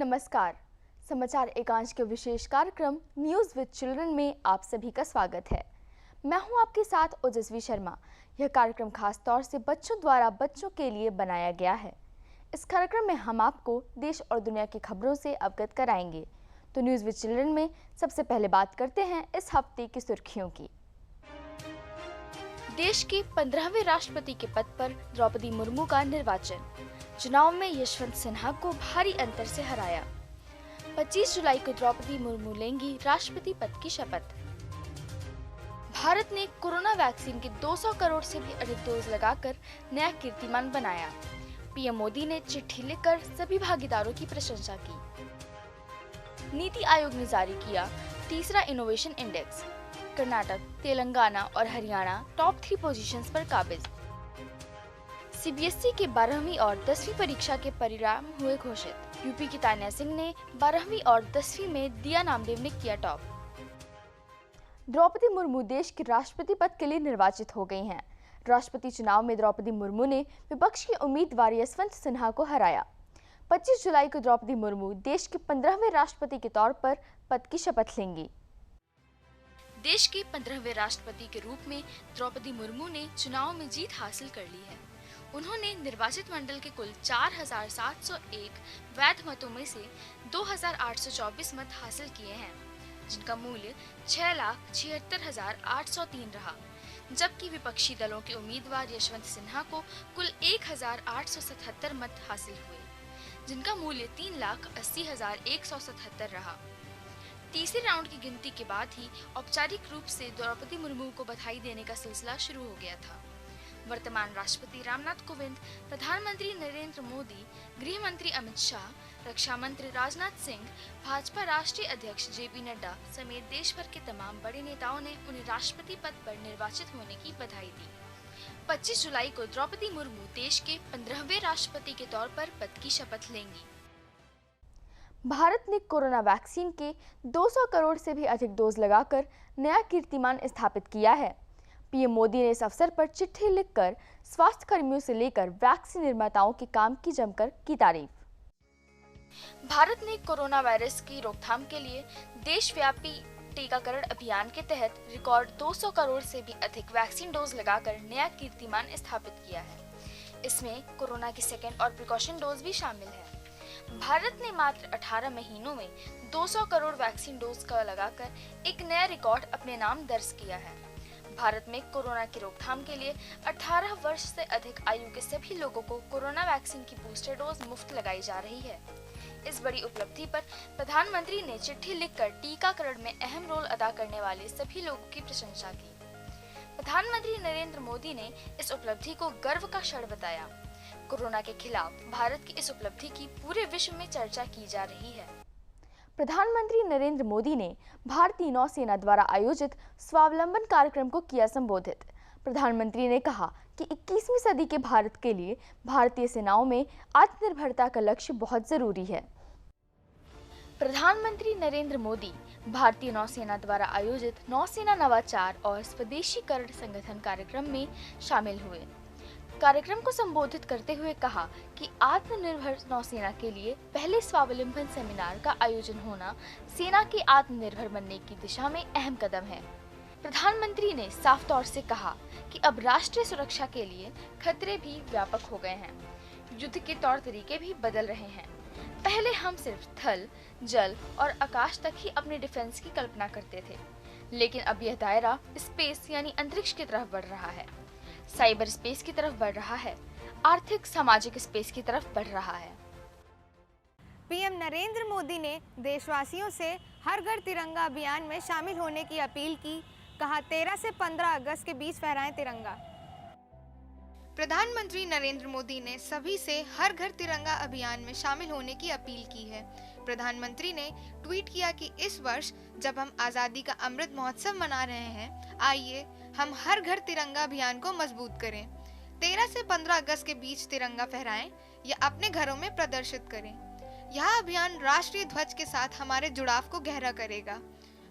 नमस्कार। समाचार एकांश के विशेष कार्यक्रम न्यूज़ विद चिल्ड्रन में आप सभी का स्वागत है। मैं हूं आपके साथ ओजस्वी शर्मा। यह कार्यक्रम खास तौर से बच्चों द्वारा बच्चों के लिए बनाया गया है। इस कार्यक्रम में हम आपको देश और दुनिया की खबरों से अवगत कराएंगे। तो न्यूज़ विद चिल्ड्रन में सबसे पहले बात करते हैं इस हफ्ते की सुर्खियों की। देश के 15वें राष्ट्रपति के पद पर द्रौपदी मुर्मू का निर्वाचन। चुनाव में यशवंत सिन्हा को भारी अंतर से हराया। 25 जुलाई को द्रौपदी मुर्मू लेंगी राष्ट्रपति पद की शपथ। भारत ने कोरोना वैक्सीन के 200 करोड़ से भी अधिक डोज लगाकर नया कीर्तिमान बनाया। पीएम मोदी ने चिट्ठी लिखकर सभी भागीदारों की प्रशंसा की। नीति आयोग ने जारी किया तीसरा इनोवेशन इंडेक्स। कर्नाटक, तेलंगाना और हरियाणा टॉप 3 पोजीशंस पर काबिज। सीबीएसई के 12वीं और 10वीं परीक्षा के परिणाम हुए घोषित। यूपी की तान्या सिंह ने 12वीं और 10वीं में, दिया नामदेव ने किया टॉप। द्रौपदी मुर्मू देश के राष्ट्रपति पद के लिए निर्वाचित हो गई हैं। राष्ट्रपति चुनाव में द्रौपदी मुर्मू ने विपक्ष के उम्मीदवार यशवंत सिन्हा को हराया। 25 जुलाई को द्रौपदी मुर्मू देश के 15वें राष्ट्रपति के तौर पर पद की शपथ लेंगी। देश के 15वें राष्ट्रपति के रूप में द्रौपदी मुर्मू ने चुनाव में जीत हासिल कर ली है। उन्होंने निर्वाचित मंडल के कुल 4701 वैध मतों में से 2824 मत हासिल किए हैं, जिनका मूल्य 6,76,803 रहा, जबकि विपक्षी दलों के उम्मीदवार यशवंत सिन्हा को कुल 1,877 मत हासिल हुए, जिनका मूल्य 3,80,177 रहा। तीसरे राउंड की गिनती के बाद ही औपचारिक रूप से द्रौपदी मुर्मू को बधाई देने का सिलसिला शुरू हो गया था। वर्तमान राष्ट्रपति रामनाथ कोविंद, प्रधानमंत्री नरेंद्र मोदी, गृह मंत्री अमित शाह, रक्षा मंत्री राजनाथ सिंह, भाजपा राष्ट्रीय अध्यक्ष जेपी नड्डा समेत देश भर के तमाम बड़े नेताओं ने उन्हें राष्ट्रपति पद पर निर्वाचित होने की बधाई दी। 25 जुलाई को द्रौपदी मुर्मू देश के 15वें राष्ट्रपति के तौर पर पद की शपथ लेंगी। भारत ने कोरोना वैक्सीन के 200 करोड़ से भी अधिक डोज लगाकर नया कीर्तिमान स्थापित किया है। पीएम मोदी ने इस अवसर पर चिट्ठी लिखकर स्वास्थ्य कर्मियों से लेकर वैक्सीन निर्माताओं के काम की जमकर की तारीफ। भारत ने कोरोना वायरस की रोकथाम के लिए देशव्यापी टीकाकरण अभियान के तहत रिकॉर्ड 200 करोड़ से भी अधिक वैक्सीन डोज लगाकर नया कीर्तिमान स्थापित किया है। इसमें कोरोना की सेकेंड और प्रिकॉशन डोज भी शामिल है। भारत ने मात्र 18 महीनों में 200 करोड़ वैक्सीन डोज का लगाकर एक नया रिकॉर्ड अपने नाम दर्ज किया है। भारत में कोरोना की रोकथाम के लिए 18 वर्ष से अधिक आयु के सभी लोगों को कोरोना वैक्सीन की बूस्टर डोज मुफ्त लगाई जा रही है। इस बड़ी उपलब्धि पर प्रधानमंत्री ने चिट्ठी लिखकर टीकाकरण में अहम रोल अदा करने वाले सभी लोगों की प्रशंसा की। प्रधानमंत्री नरेंद्र मोदी ने इस उपलब्धि को गर्व का क्षण बताया। कोरोना के खिलाफ भारत की इस उपलब्धि की पूरे विश्व में चर्चा की जा रही है। प्रधानमंत्री नरेंद्र मोदी ने भारतीय नौसेना द्वारा आयोजित स्वावलंबन कार्यक्रम को किया संबोधित। प्रधानमंत्री ने कहा कि 21वीं सदी के भारत के लिए भारतीय सेनाओं में आत्मनिर्भरता का लक्ष्य बहुत जरूरी है। प्रधानमंत्री नरेंद्र मोदी भारतीय नौसेना द्वारा आयोजित नौसेना नवाचार और स्वदेशीकरण संगठन कार्यक्रम में शामिल हुए। कार्यक्रम को संबोधित करते हुए कहा कि आत्मनिर्भर नौसेना के लिए पहले स्वावलंबन सेमिनार का आयोजन होना सेना के आत्मनिर्भर बनने की दिशा में अहम कदम है। प्रधानमंत्री ने साफ तौर से कहा कि अब राष्ट्रीय सुरक्षा के लिए खतरे भी व्यापक हो गए हैं। युद्ध के तौर तरीके भी बदल रहे हैं। पहले हम सिर्फ थल, जल और आकाश तक ही अपने डिफेंस की कल्पना करते थे, लेकिन अब यह दायरा स्पेस यानी अंतरिक्ष की तरफ बढ़ रहा है, साइबर स्पेस की तरफ बढ़ रहा है, आर्थिक सामाजिक स्पेस की तरफ बढ़ रहा है। पीएम नरेंद्र मोदी ने देशवासियों से हर घर तिरंगा अभियान में शामिल होने की अपील की। कहा 13 से 15 अगस्त के बीच फहराएं तिरंगा। प्रधानमंत्री नरेंद्र मोदी ने सभी से हर घर तिरंगा अभियान में शामिल होने की अपील की है। प्रधानमंत्री ने ट्वीट किया कि इस वर्ष जब हम आज़ादी का अमृत महोत्सव मना रहे हैं, आइए हम हर घर तिरंगा अभियान को मजबूत करें। 13 से 15 अगस्त के बीच तिरंगा फहराएं या अपने घरों में प्रदर्शित करें। यह अभियान राष्ट्रीय ध्वज के साथ हमारे जुड़ाव को गहरा करेगा।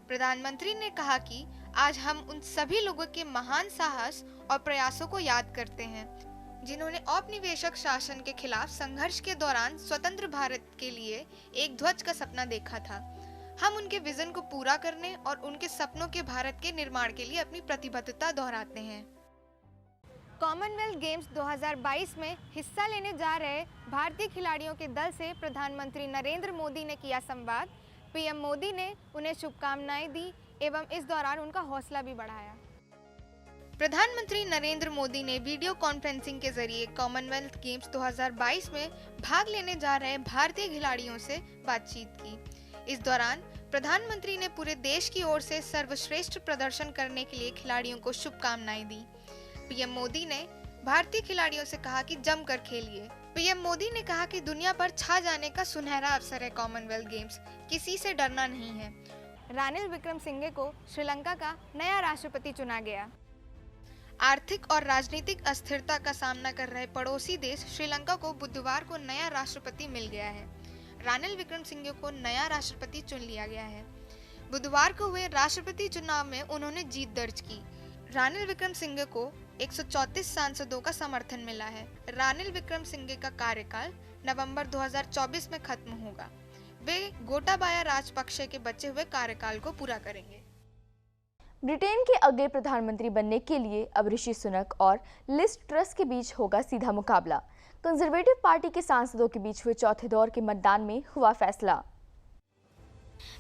प्रधानमंत्री ने कहा कि आज हम उन सभी लोगों के महान साहस और प्रयासों को याद करते हैं जिन्होंने औपनिवेशिक शासन के खिलाफ संघर्ष के दौरान स्वतंत्र भारत के लिए एक ध्वज का सपना देखा था। हम उनके विजन को पूरा करने और उनके सपनों के भारत के निर्माण के लिए अपनी प्रतिबद्धता दोहराते हैं। कॉमनवेल्थ गेम्स 2022 में हिस्सा लेने जा रहे भारतीय खिलाड़ियों के दल से प्रधानमंत्री नरेंद्र मोदी ने किया संवाद। पीएम मोदी ने उन्हें शुभकामनाएं दी एवं इस दौरान उनका हौसला भी बढ़ाया। प्रधानमंत्री नरेंद्र मोदी ने वीडियो कॉन्फ्रेंसिंग के जरिए कॉमनवेल्थ गेम्स 2022 में भाग लेने जा रहे भारतीय खिलाड़ियों से बातचीत की। इस दौरान प्रधानमंत्री ने पूरे देश की ओर से सर्वश्रेष्ठ प्रदर्शन करने के लिए खिलाड़ियों को शुभकामनाएं दी। पीएम मोदी ने भारतीय खिलाड़ियों से कहा कि जमकर खेलिए। पीएम मोदी ने कहा कि दुनिया पर छा जाने का सुनहरा अवसर है कॉमनवेल्थ गेम्स, किसी से डरना नहीं है। रानिल विक्रमसिंघे को श्रीलंका का नया राष्ट्रपति चुना गया। आर्थिक और राजनीतिक अस्थिरता का सामना कर रहे पड़ोसी देश श्रीलंका को बुधवार को नया राष्ट्रपति मिल गया है। रानिल विक्रमसिंघे को नया राष्ट्रपति चुन लिया गया है। बुधवार को हुए राष्ट्रपति चुनाव में उन्होंने जीत दर्ज की। रानिल विक्रमसिंघे को 134 सांसदों का समर्थन मिला है। रानिल विक्रमसिंघे का कार्यकाल नवंबर 2024 में खत्म होगा। वे गोटाबाया राजपक्षे के बचे हुए कार्यकाल को पूरा करेंगे। ब्रिटेन के अगले प्रधानमंत्री बनने के लिए अब ऋषि सुनक और लिज ट्रस के बीच होगा सीधा मुकाबला। कंजर्वेटिव पार्टी के सांसदों के बीच हुए चौथे दौर के मतदान में हुआ फैसला।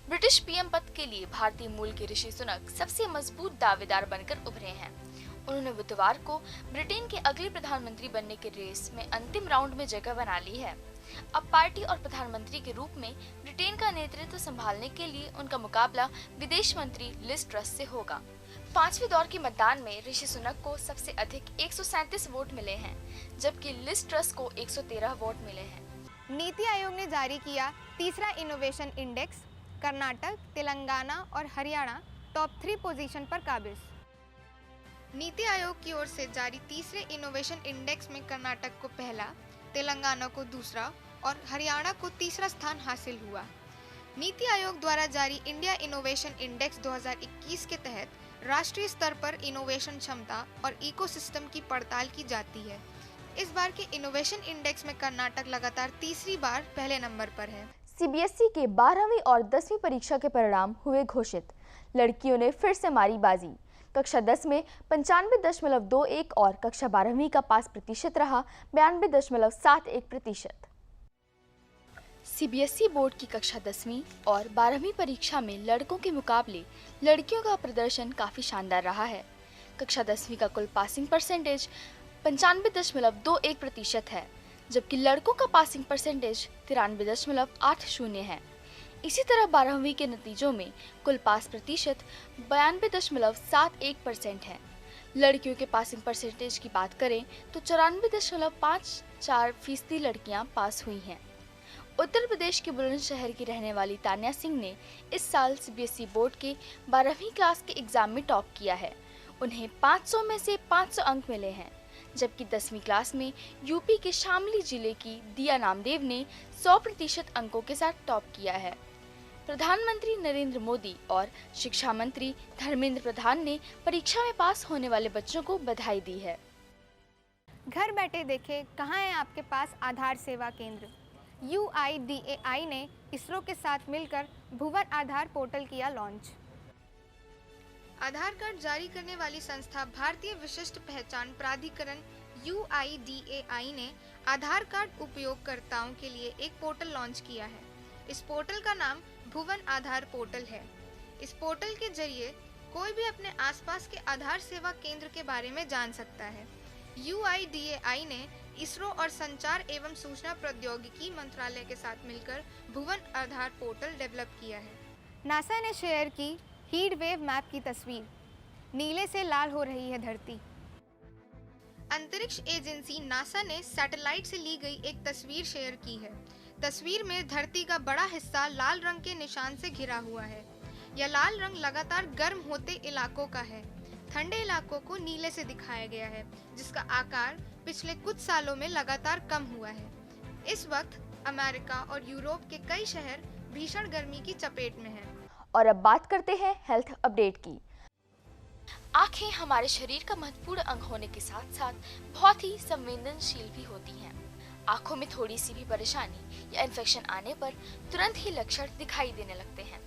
ब्रिटिश पीएम पद के लिए भारतीय मूल के ऋषि सुनक सबसे मजबूत दावेदार बनकर उभरे हैं। उन्होंने बुधवार को ब्रिटेन के अगले प्रधानमंत्री बनने के रेस में अंतिम राउंड में जगह बना ली है। अब पार्टी और प्रधानमंत्री के रूप में ब्रिटेन का नेतृत्व संभालने के लिए उनका मुकाबला विदेश मंत्री लिज ट्रस से होगा। पांचवें दौर के मतदान में ऋषि सुनक को सबसे अधिक 137 वोट मिले हैं, जबकि लिज ट्रस को 113 वोट मिले हैं। नीति आयोग ने जारी किया तीसरा इनोवेशन इंडेक्स। कर्नाटक, तेलंगाना और हरियाणा टॉप 3 पोजीशन पर काबिज। नीति आयोग की ओर से जारी तीसरे इनोवेशन इंडेक्स में कर्नाटक को पहला, तेलंगाना को दूसरा और हरियाणा को तीसरा स्थान हासिल हुआ। नीति आयोग द्वारा जारी इंडिया इनोवेशन इंडेक्स 2021 के तहत राष्ट्रीय स्तर पर इनोवेशन क्षमता और इकोसिस्टम की पड़ताल की जाती है। इस बार के इनोवेशन इंडेक्स में कर्नाटक लगातार तीसरी बार पहले नंबर पर है। सीबीएसई के 12वीं और 10वीं परीक्षा के परिणाम हुए घोषित। लड़कियों ने फिर से मारी बाजी। कक्षा 10 में 95.21 और कक्षा 12वीं का पास प्रतिशत रहा 92.71%। सीबीएसई बोर्ड की कक्षा 10वीं और 12वीं परीक्षा में लड़कों के मुकाबले लड़कियों का प्रदर्शन काफी शानदार रहा है। कक्षा 10वीं का कुल पासिंग परसेंटेज 95.21% है, जबकि लड़कों का पासिंग परसेंटेज 93.80 है। इसी तरह 12वीं के नतीजों में कुल पास प्रतिशत 92.71% है। लड़कियों के पासिंग परसेंटेज की बात करें तो 94.54% लड़कियां पास हुई हैं। उत्तर प्रदेश के बुलंदशहर की रहने वाली तान्या सिंह ने इस साल सीबीएसई बोर्ड के 12वीं क्लास के एग्जाम में टॉप किया है। उन्हें 500 में से 500 अंक मिले हैं, जबकि 10वीं क्लास में यूपी के शामली जिले की दिया नामदेव ने 100% अंकों के साथ टॉप किया है। प्रधानमंत्री नरेंद्र मोदी और शिक्षा मंत्री धर्मेंद्र प्रधान ने परीक्षा में पास होने वाले बच्चों को बधाई दी है। घर बैठे देखें कहाँ है आपके पास आधार सेवा केंद्र। UIDAI ने इसरो के साथ मिलकर भुवन आधार पोर्टल किया लॉन्च। आधार कार्ड जारी करने वाली संस्था भारतीय विशिष्ट पहचान प्राधिकरण UIDAI ने आधार कार्ड उपयोगकर्ताओं के लिए एक पोर्टल लॉन्च किया है। इस पोर्टल का नाम भुवन आधार पोर्टल है। इस पोर्टल के जरिए कोई भी अपने आसपास के आधार सेवा केंद्र के बारे में जान सकता है। UIDAI ने इसरो और संचार एवं सूचना प्रौद्योगिकी मंत्रालय के साथ मिलकर भुवन आधार पोर्टल डेवलप किया है। नासा ने शेयर की हीट वेव मैप की तस्वीर। नीले से लाल हो रही है धरती। अंतरिक्ष एजेंसी नासा ने सैटेलाइट से ली गई एक तस्वीर शेयर की है। तस्वीर में धरती का बड़ा हिस्सा लाल रंग के निशान से घिरा हुआ है। यह लाल रंग लगातार गर्म होते इलाकों का है। ठंडे इलाकों को नीले से दिखाया गया है, जिसका आकार पिछले कुछ सालों में लगातार कम हुआ है। इस वक्त अमेरिका और यूरोप के कई शहर भीषण गर्मी की चपेट में हैं। और अब बात करते हैं हेल्थ अपडेट की। आंखें हमारे शरीर का महत्वपूर्ण अंग होने के साथ साथ बहुत ही संवेदनशील भी होती हैं। आंखों में थोड़ी सी भी परेशानी या इन्फेक्शन आने पर तुरंत ही लक्षण दिखाई देने लगते हैं।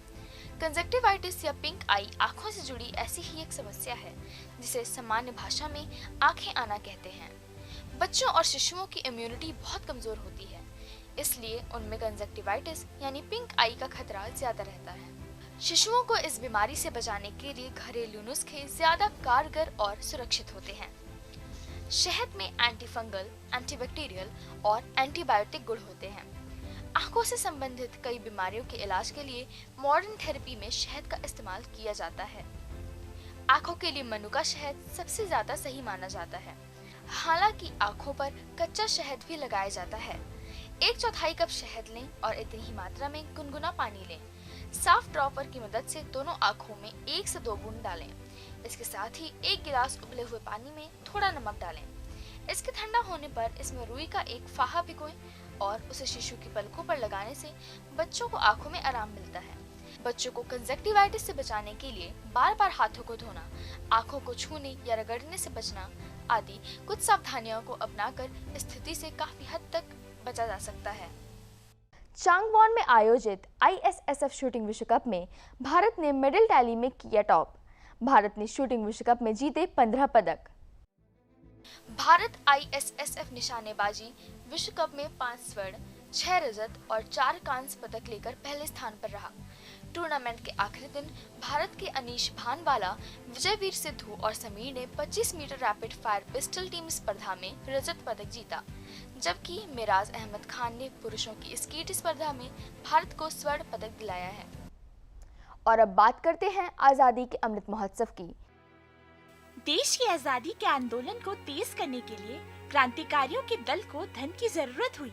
कंजक्टिवाइटिस या पिंक आई आंखों से जुड़ी ऐसी ही एक समस्या है जिसे सामान्य भाषा में आंखें आना कहते हैं। बच्चों और शिशुओं की इम्यूनिटी बहुत कमजोर होती है, इसलिए उनमें कंजक्टिवाइटिस यानी पिंक आई का खतरा ज्यादा रहता है। शिशुओं को इस बीमारी से बचाने के लिए घरेलू नुस्खे ज्यादा कारगर और सुरक्षित होते हैं। शहद में एंटीफंगल, एंटीबैक्टीरियल और एंटीबायोटिक गुण होते हैं। आंखों से संबंधित कई बीमारियों के इलाज के लिए मॉडर्न थेरेपी में शहद का इस्तेमाल किया जाता है। आंखों के लिए मनुका शहद सबसे ज्यादा सही माना जाता है। हालांकि आंखों पर कच्चा शहद भी लगाया जाता है। 1/4 कप शहद लें और इतनी ही मात्रा में गुनगुना पानी लें। साफ ड्रॉपर की मदद से दोनों आंखों में 1 से 2 बूंद डालें। इसके साथ ही 1 गिलास उबले हुए पानी में थोड़ा नमक डालें। इसके ठंडा होने पर इसमें रुई का एक फाहा भिगोएं और उसे शिशु की पलकों पर लगाने से बच्चों को आंखों में आराम मिलता है। बच्चों को कंजक्टिवाइटिस से बचाने के लिए बार-बार हाथों को धोना, आंखों को छूने या रगड़ने से बचना आदि कुछ सावधानियों को अपनाकर स्थिति से काफी हद तक बचा जा सकता है। चांगवॉन में आयोजित ISSF शूटिंग विश्व कप में भारत ने मेडल टैली में किया टॉप। भारत ने शूटिंग विश्व कप में जीते 15 पदक। भारत ISSF निशानेबाजी विश्व कप में 5 स्वर्ण, 6 रजत और 4 कांस्य पदक लेकर पहले स्थान पर रहा। टूर्नामेंट के आखिरी दिन भारत के अनीश भानवाला, विजयवीर सिद्धू और समीर ने 25 metre rapid fire pistol team स्पर्धा में रजत पदक जीता, जबकि मिराज अहमद खान ने पुरुषों की स्कीट स्पर्धा में भारत को स्वर्ण पदक दिलाया है। और अब बात करते हैं आजादी के अमृत महोत्सव की। देश की आजादी के आंदोलन को तेज करने के लिए क्रांतिकारियों के दल को धन की जरूरत हुई।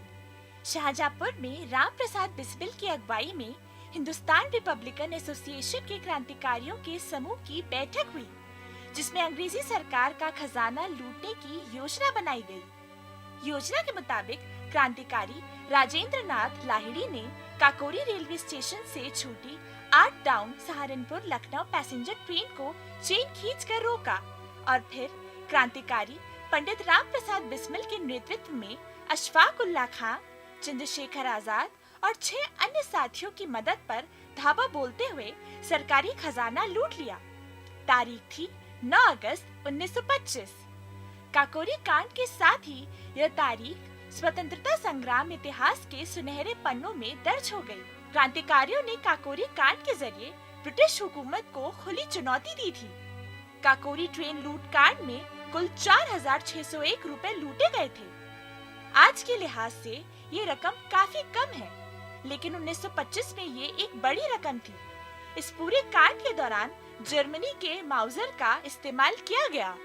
शाहजहांपुर में राम प्रसाद बिस्मिल की अगुवाई में हिंदुस्तान रिपब्लिकन एसोसिएशन के क्रांतिकारियों के समूह की बैठक हुई, जिसमें अंग्रेजी सरकार का खजाना लूटने की योजना बनाई गई। योजना के मुताबिक क्रांतिकारी राजेंद्र नाथ लाहिड़ी ने काकोरी रेलवे स्टेशन से छूटी 8 down Saharanpur Lucknow passenger train को चेन खींचकर रोका और फिर क्रांतिकारी पंडित राम प्रसाद बिस्मिल के नेतृत्व में अशफाक उल्लाह खां, चंद्रशेखर आजाद और 6 अन्य साथियों की मदद पर धावा बोलते हुए सरकारी खजाना लूट लिया। तारीख थी 9 अगस्त 1925। काकोरी कांड के साथ ही यह तारीख स्वतंत्रता संग्राम इतिहास के सुनहरे पन्नों में दर्ज हो गई। क्रांतिकारियों ने काकोरी कांड के जरिए ब्रिटिश हुकूमत को खुली चुनौती दी थी। काकोरी ट्रेन लूट कांड में कुल 4,601 रुपए लूटे गए थे। आज के लिहाज से ये रकम काफी कम है, लेकिन 1925 में ये एक बड़ी रकम थी। इस पूरे कांड के दौरान जर्मनी के माउजर का इस्तेमाल किया गया।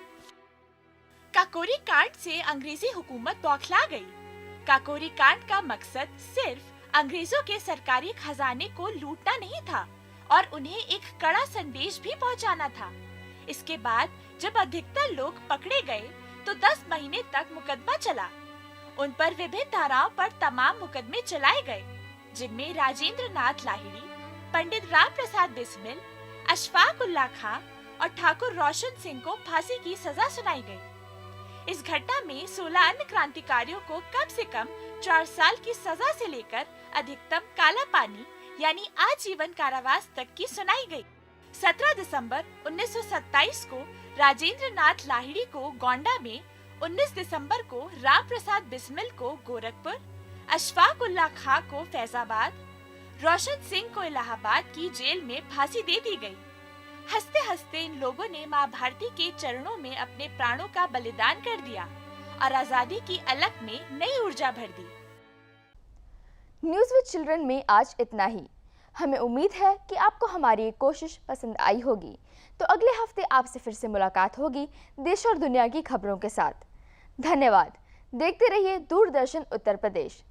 काकोरी कांड से अंग्रेजी हुकूमत बौखला गई। काकोरी कांड का मकसद सिर्फ अंग्रेजों के सरकारी खजाने को लूटना नहीं था और उन्हें एक कड़ा संदेश भी पहुंचाना था। इसके बाद जब अधिकतर लोग पकड़े गए तो 10 महीने तक मुकदमा चला। उन पर विभिन्न धाराओं पर तमाम मुकदमे चलाए गए, जिनमें राजेंद्र नाथ लाहिड़ी, पंडित राम प्रसाद बिस्मिल, अशफाक उल्लाह खां और ठाकुर रोशन सिंह को फांसी की सजा सुनाई गई। इस घटना में 16 अन्य क्रांतिकारियों को कम से कम 4 साल की सजा से लेकर अधिकतम काला पानी यानी आजीवन कारावास तक की सुनाई गई। 17 दिसंबर 1927 को राजेंद्र नाथ लाहिड़ी को गोंडा में, 19 दिसंबर को राम प्रसाद बिस्मिल को गोरखपुर, अशफाक उल्लाह खां को फैजाबाद, रोशन सिंह को इलाहाबाद की जेल में फांसी दे दी गई। हंसते हंसते इन लोगों ने मां भारती के चरणों में अपने प्राणों का बलिदान कर दिया और आजादी की अलख में नई ऊर्जा भर दी। न्यूज़ विद चिल्ड्रन में आज इतना ही। हमें उम्मीद है कि आपको हमारी ये कोशिश पसंद आई होगी। तो अगले हफ्ते आपसे फिर से मुलाकात होगी देश और दुनिया की खबरों के साथ। धन्यवाद। देखते रहिए दूरदर्शन उत्तर प्रदेश।